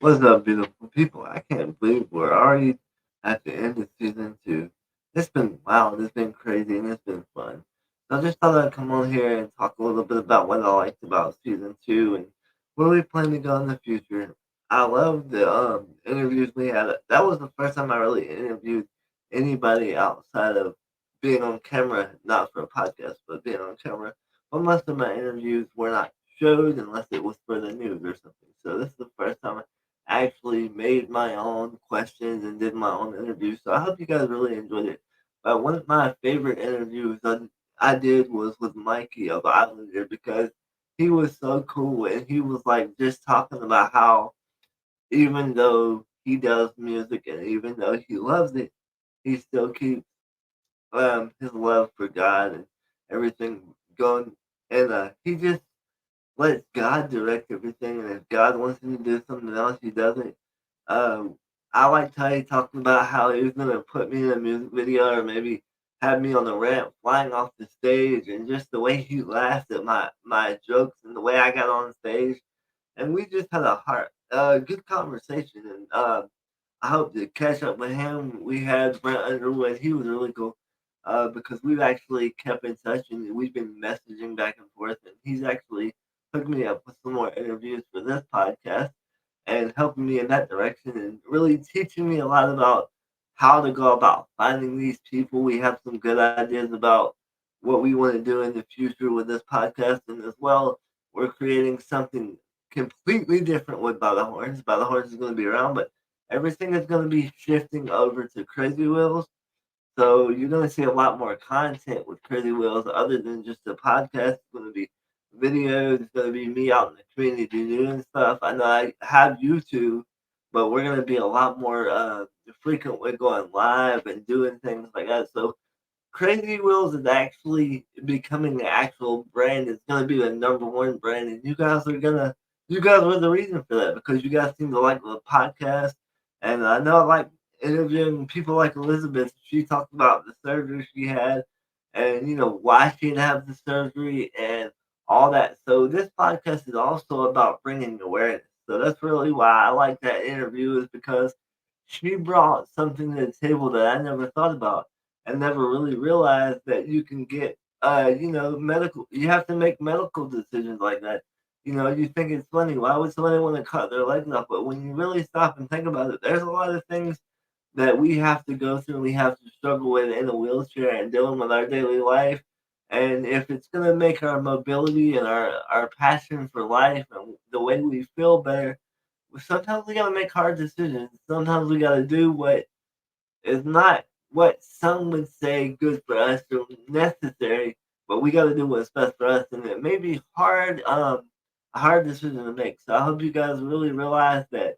What's up, beautiful people? I can't believe we're already at the end of season two. It's been wild, it's been crazy, and it's been fun. So I just thought I'd come on here and talk a little bit about what I liked about season two and where we plan to go in the future. I love the interviews we had. That was the first time I really interviewed anybody outside of being on camera, not for a podcast, but being on camera. But most of my interviews were not shows unless it was for the news or something. So this is the first time actually made my own questions and did my own interviews. So I hope you guys really enjoyed it. One of my favorite interviews I did was with Mikey of Islander because he was so cool and he was like just talking about how even though he does music and even though he loves it, he still keeps his love for God and everything going. And he just let God direct everything, and if God wants him to do something else, he does it. Um, I liked how he talked about how he was gonna put me in a music video, or maybe have me on the ramp flying off the stage, and just the way he laughed at my jokes and the way I got on stage, and we just had a good conversation, and I hope to catch up with him. We had Brent Underwood. He was really cool because we've actually kept in touch and we've been messaging back and forth. And he's actually hooked me up with some more interviews for this podcast and helping me in that direction and really teaching me a lot about how to go about finding these people. We have some good ideas about what we want to do in the future with this podcast. And as well, we're creating something completely different with By the Horns. By the Horns is going to be around, but everything is going to be shifting over to Crazy Wheels. So you're going to see a lot more content with Crazy Wheels other than just the podcast. It's going to be videos. It's going to be me out in the community doing stuff. I know I have YouTube, but we're going to be a lot more frequent with going live and doing things like that. So Crazy Wheels is actually becoming an actual brand. It's gonna be the number one brand, and you guys were the reason for that because you guys seem to like the podcast, and I know I like interviewing people like Elizabeth. She talked about the surgery she had, and why she didn't have the surgery and all that. So this podcast is also about bringing awareness. So that's really why I like that interview is because she brought something to the table that I never thought about I never really realized that you can get, medical. You have to make medical decisions like that. You think it's funny. Why would somebody want to cut their legs off? But when you really stop and think about it, there's a lot of things that we have to go through. We have to struggle with in a wheelchair and dealing with our daily life. And if it's gonna make our mobility and our passion for life and the way we feel better, sometimes we gotta make hard decisions. Sometimes we gotta do what is not what some would say good for us or necessary, but we got to do what's best for us, and it may be hard, a hard decision to make. So I hope you guys really realize that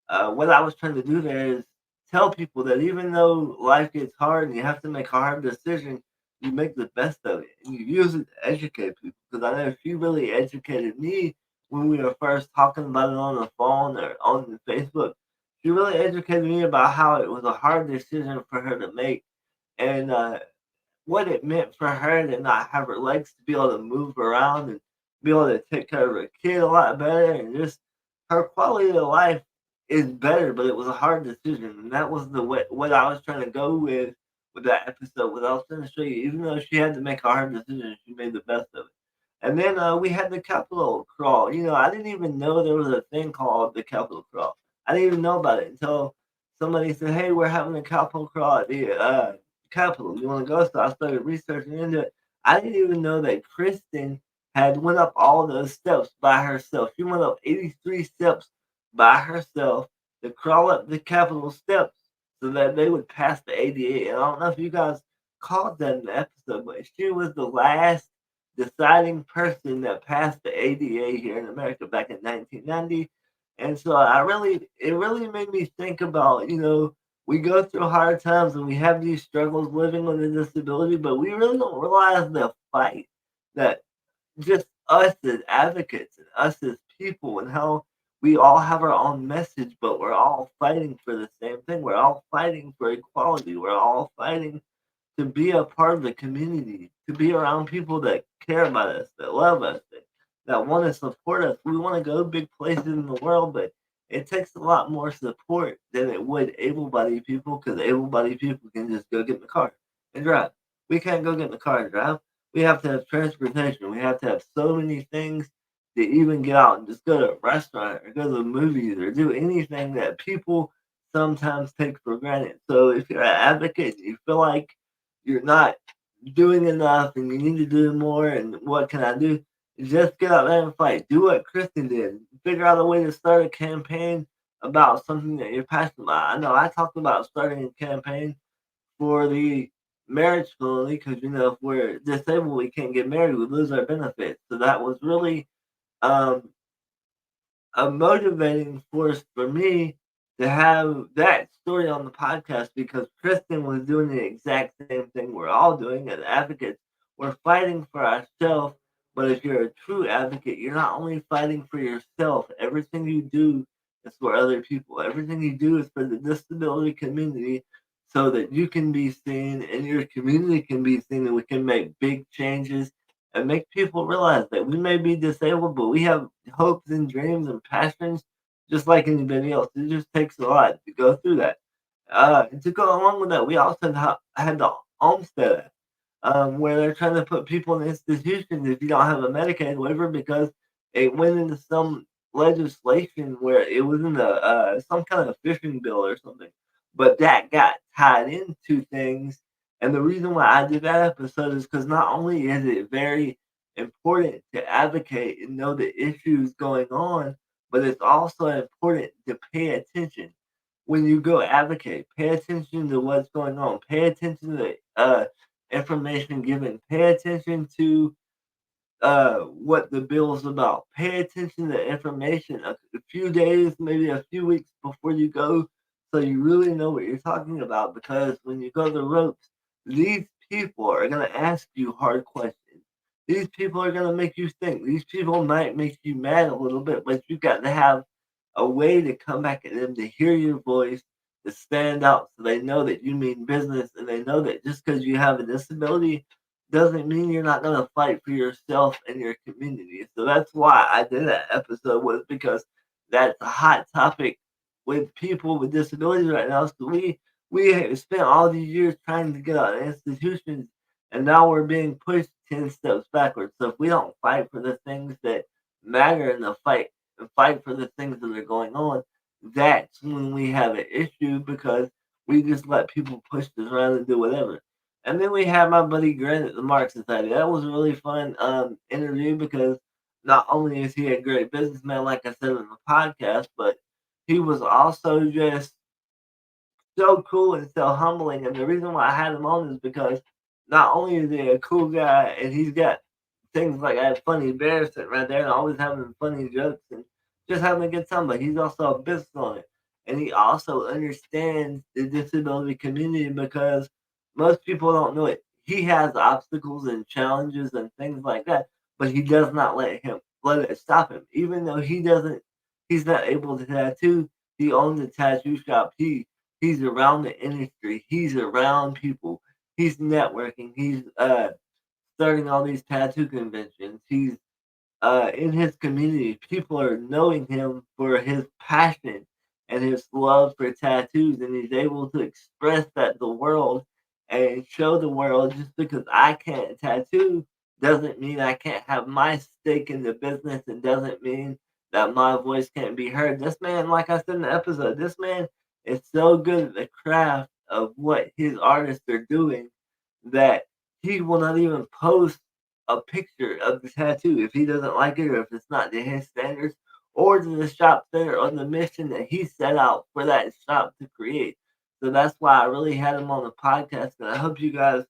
what I was trying to do there is tell people that even though life gets hard and you have to make a hard decision, you make the best of it and you use it to educate people. Because I know she really educated me when we were first talking about it on the phone or on the Facebook. She really educated me about how it was a hard decision for her to make and what it meant for her to not have her legs to be able to move around and be able to take care of her kid a lot better and just her quality of life is better, but it was a hard decision, and that was the way, what I was trying to go with that episode. What I was trying to show you, even though she had to make a hard decision, she made the best of it. And then we had the Capitol crawl. I didn't even know there was a thing called the Capitol crawl. I didn't even know about it until somebody said, "Hey, we're having a Capitol crawl at the Capitol. You want to go?" So I started researching into it. I didn't even know that Kristen had went up all those steps by herself. She went up 83 steps by herself to crawl up the Capitol steps so that they would pass the ADA. And I don't know if you guys caught that in the episode, but she was the last deciding person that passed the ADA here in America back in 1990. And so it really made me think about, we go through hard times and we have these struggles living with a disability, but we really don't realize the fight that just us as advocates and us as people and how we all have our own message, but we're all fighting for the same thing. We're all fighting for equality. We're all fighting to be a part of the community, to be around people that care about us, that love us, that want to support us. We want to go big places in the world, but it takes a lot more support than it would able-bodied people because able-bodied people can just go get in the car and drive. We can't go get in the car and drive. We have to have transportation. We have to have so many things to even get out and just go to a restaurant or go to the movies or do anything that people sometimes take for granted. So if you're an advocate, you feel like you're not doing enough and you need to do more and what can I do? Just get out there and fight. Do what Kristen did. Figure out a way to start a campaign about something that you're passionate about. I know I talked about starting a campaign for the marriage facility because if we're disabled, we can't get married, we lose our benefits. So that was really um, a motivating force for me to have that story on the podcast because Kristen was doing the exact same thing we're all doing as advocates. We're fighting for ourselves, but if you're a true advocate, you're not only fighting for yourself, everything you do is for other people. Everything you do is for the disability community so that you can be seen and your community can be seen and we can make big changes and make people realize that we may be disabled, but we have hopes and dreams and passions just like anybody else. It just takes a lot to go through that. And to go along with that, we also had the Olmstead Act, where they're trying to put people in institutions if you don't have a Medicaid waiver because it went into some legislation where it was in some kind of fishing bill or something. But that got tied into things. And the reason why I did that episode is because not only is it very important to advocate and know the issues going on, but it's also important to pay attention when you go advocate. Pay attention to what's going on. Pay attention to information given. Pay attention to what the bill is about. Pay attention to information a few days, maybe a few weeks before you go, so you really know what you're talking about. Because when you go the ropes, these people are gonna ask you hard questions. These people are gonna make you think. These people might make you mad a little bit, but you got to have a way to come back at them to hear your voice, to stand out, so they know that you mean business, and they know that just because you have a disability doesn't mean you're not gonna fight for yourself and your community. So that's why I did that episode was because that's a hot topic with people with disabilities right now. So we have spent all these years trying to get out of institutions, and now we're being pushed 10 steps backwards. So if we don't fight for the things that matter in the fight and fight for the things that are going on, that's when we have an issue because we just let people push us around and do whatever. And then we had my buddy Grant at the Mark Society. That was a really fun interview because not only is he a great businessman, like I said in the podcast, but he was also just so cool and so humbling. And the reason why I had him on is because not only is he a cool guy and he's got things like I had funny bear sitting right there and always having funny jokes and just having a good time, but he's also a business owner. And he also understands the disability community because most people don't know it. He has obstacles and challenges and things like that, but he does not let it stop him. Even though he's not able to tattoo, he owns a tattoo shop. He's around the industry. He's around people. He's networking. He's starting all these tattoo conventions. He's in his community. People are knowing him for his passion and his love for tattoos, and he's able to express that to the world and show the world just because I can't tattoo doesn't mean I can't have my stake in the business and doesn't mean that my voice can't be heard. This man, like I said in the episode, this man is so good at the craft of what his artists are doing that he will not even post a picture of the tattoo if he doesn't like it or if it's not to his standards or to the shop center on the mission that he set out for that shop to create. So that's why I really had him on the podcast, and I hope you guys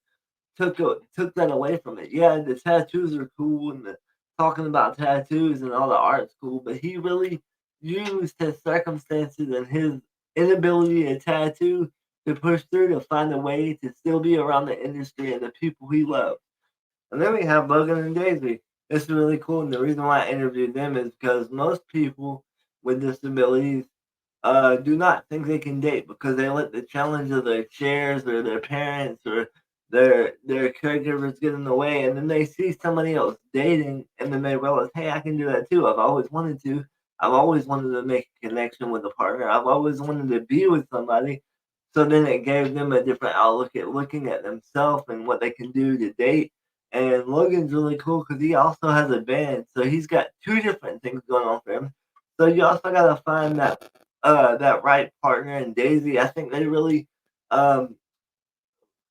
took that away from it. Yeah, the tattoos are cool, and the talking about tattoos and all the art's cool, but he really used his circumstances and his inability to tattoo to push through to find a way to still be around the industry and the people he loves. And then we have Logan and Daisy. This is really cool, and the reason why I interviewed them is because most people with disabilities do not think they can date because they let the challenge of their chairs or their parents or their caregivers get in the way, and then they see somebody else dating, and then they realize, hey, I can do that too. I've always wanted to. I've always wanted to make a connection with a partner. I've always wanted to be with somebody. So then it gave them a different outlook at looking at themselves and what they can do to date. And Logan's really cool because he also has a band, so he's got two different things going on for him. So you also gotta find that right partner. And Daisy, I think um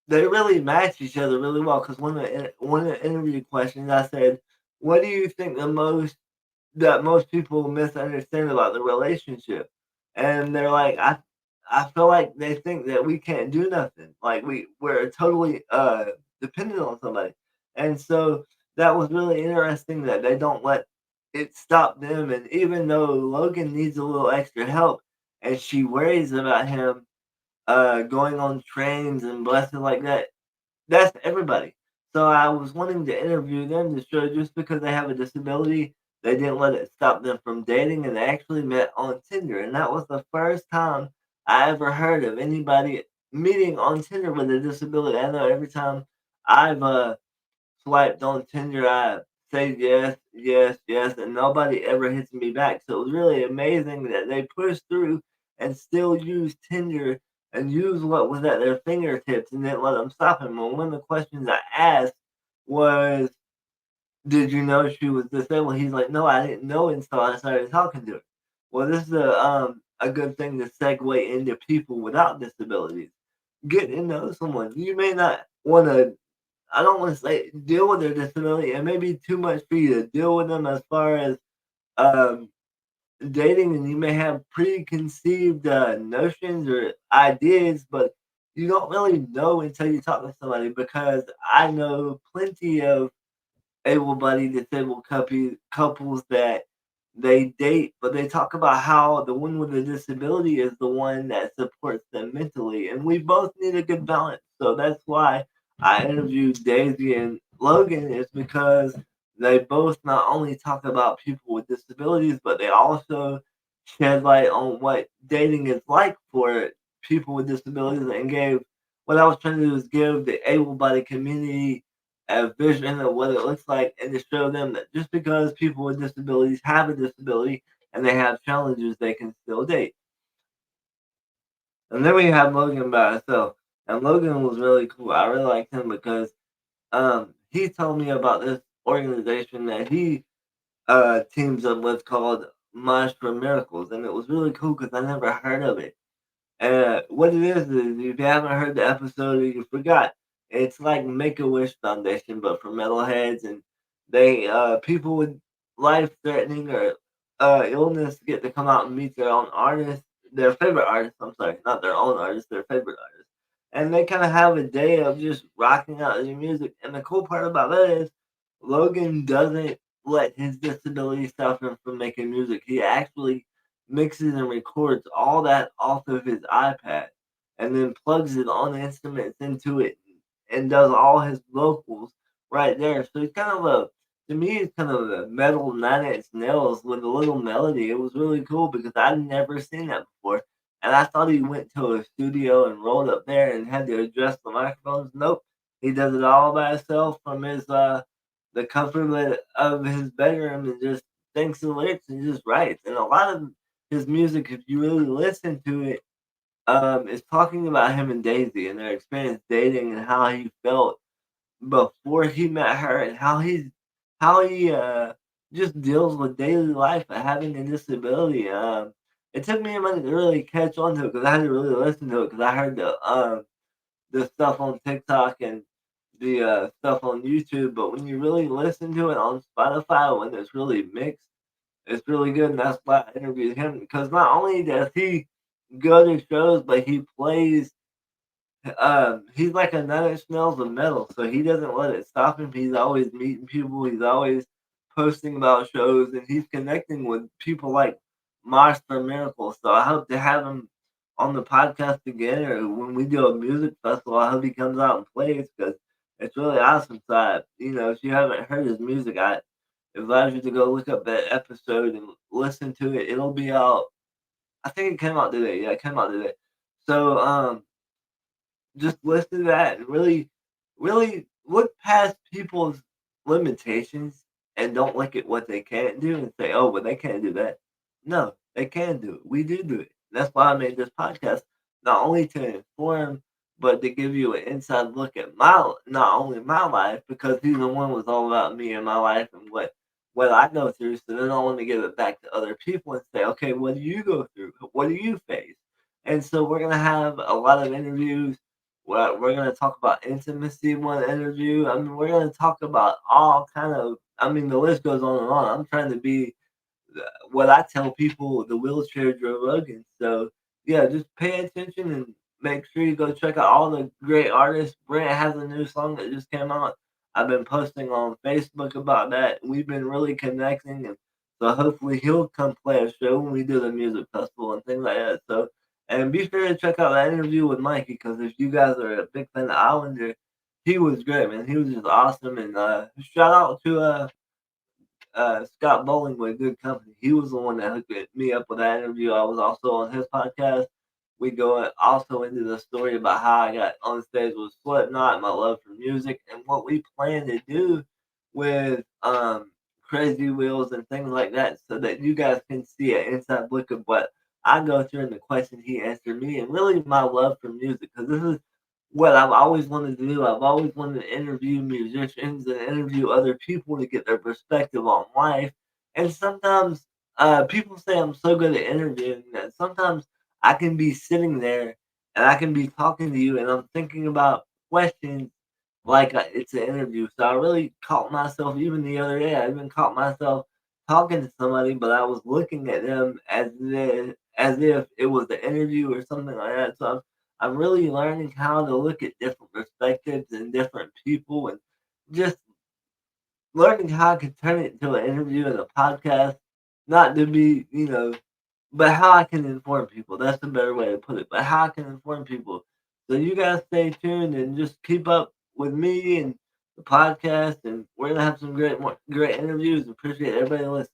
they really match each other really well. Because one of the interview questions I said, "What do you think that most people misunderstand about the relationship?" And they're like, I feel like they think that we can't do nothing. Like we're totally dependent on somebody. And so that was really interesting that they don't let it stop them. And even though Logan needs a little extra help and she worries about him going on trains and blessing like that, that's everybody. So I was wanting to interview them to show just because they have a disability, they didn't let it stop them from dating, and they actually met on Tinder. And that was the first time I ever heard of anybody meeting on Tinder with a disability. I know every time I've swiped on Tinder, I say yes, yes, yes, and nobody ever hits me back. So it was really amazing that they pushed through and still use Tinder and use what was at their fingertips and didn't let them stop him. And one of the questions I asked was, "Did you know she was disabled?" He's like, "No, I didn't know until I started talking to her." Well, this is a good thing to segue into people without disabilities. Get to know someone. You may not want to, I don't want to say deal with their disability. It may be too much for you to deal with them as far as um, dating, and you may have preconceived notions or ideas, but you don't really know until you talk to somebody. Because I know plenty of able-bodied disabled couples that they date, but they talk about how the one with the disability is the one that supports them mentally, and we both need a good balance. So that's why I interviewed Daisy and Logan, is because they both not only talk about people with disabilities, but they also shed light on what dating is like for people with disabilities, and gave, what I was trying to do is give the able-bodied community a vision of what it looks like, and to show them that just because people with disabilities have a disability and they have challenges, they can still date. And then we have Logan by himself. And Logan was really cool. I really liked him because he told me about this organization that he teams up with called Minds for Miracles. And it was really cool because I never heard of it. What it is if you haven't heard the episode or you forgot, it's like Make a Wish Foundation, but for metalheads, and they people with life threatening or illness get to come out and meet their own artists, their favorite artists. I'm sorry, not their own artists, their favorite artists, and they kind of have a day of just rocking out their music. And the cool part about that is Logan doesn't let his disability stop him from making music. He actually mixes and records all that off of his iPad and then plugs it on the instruments into it and does all his vocals right there. So it's kind of to me, it's kind of a metal Nine Inch Nails with a little melody. It was really cool because I'd never seen that before. And I thought he went to a studio and rolled up there and had to adjust the microphones. Nope. He does it all by himself from the comfort of his bedroom, and just thinks the lyrics and just writes. And a lot of his music, if you really listen to it, is talking about him and Daisy and their experience dating and how he felt before he met her, and how he just deals with daily life of having a disability. It took me a minute to really catch on to it because I had to really listen to it because I heard the stuff on TikTok and the stuff on YouTube, but when you really listen to it on Spotify, when it's really mixed, it's really good. And that's why I interviewed him, because not only does he go to shows, but he plays. He's like a nine inch nails of metal, so he doesn't let it stop him. He's always meeting people. He's always posting about shows, and he's connecting with people like Monster Miracle. So I hope to have him on the podcast again, or when we do a music festival. I hope he comes out and plays because it's really awesome. So if you haven't heard his music, I advise you to go look up that episode and listen to it. It'll be out. I think it came out today. Yeah, it came out today. So just listen to that and really, really look past people's limitations and don't look at what they can't do and say, "Oh, but they can't do that." No, they can do it. We do it. That's why I made this podcast, not only to inform, but to give you an inside look at not only my life, because season one was all about me and my life and what I go through. So then I want to give it back to other people and say, okay, what do you go through? What do you face? And so we're gonna have a lot of interviews. We're gonna talk about intimacy one interview. I mean, we're gonna talk about all kind of. I mean, the list goes on and on. I'm trying to be what I tell people, the wheelchair Joe Rogan. So yeah, just pay attention and make sure you go check out all the great artists. Brent has a new song that just came out. I've been posting on Facebook about that. We've been really connecting, and so hopefully he'll come play a show when we do the music festival and things like that. So, and be sure to check out that interview with Mikey because if you guys are a big fan of Islander, he was great, man. He was just awesome. And shout out to Scott Bowling with Good Company. He was the one that hooked me up with that interview. I was also on his podcast. We go also into the story about how I got on stage with Slipknot, my love for music, and what we plan to do with Crazy Wheels and things like that, so that you guys can see an inside look of what I go through and the question he answered me, and really my love for music, because this is what I've always wanted to do. I've always wanted to interview musicians and interview other people to get their perspective on life. And sometimes people say I'm so good at interviewing that sometimes I can be sitting there and I can be talking to you and I'm thinking about questions like it's an interview. So I really caught myself, even the other day, I even caught myself talking to somebody, but I was looking at them as if it was an interview or something like that. So I'm really learning how to look at different perspectives and different people and just learning how I can turn it into an interview and a podcast, not to be, but how I can inform people. That's a better way to put it. But how I can inform people. So you guys stay tuned and just keep up with me and the podcast, and we're gonna have some great interviews. Appreciate everybody listening.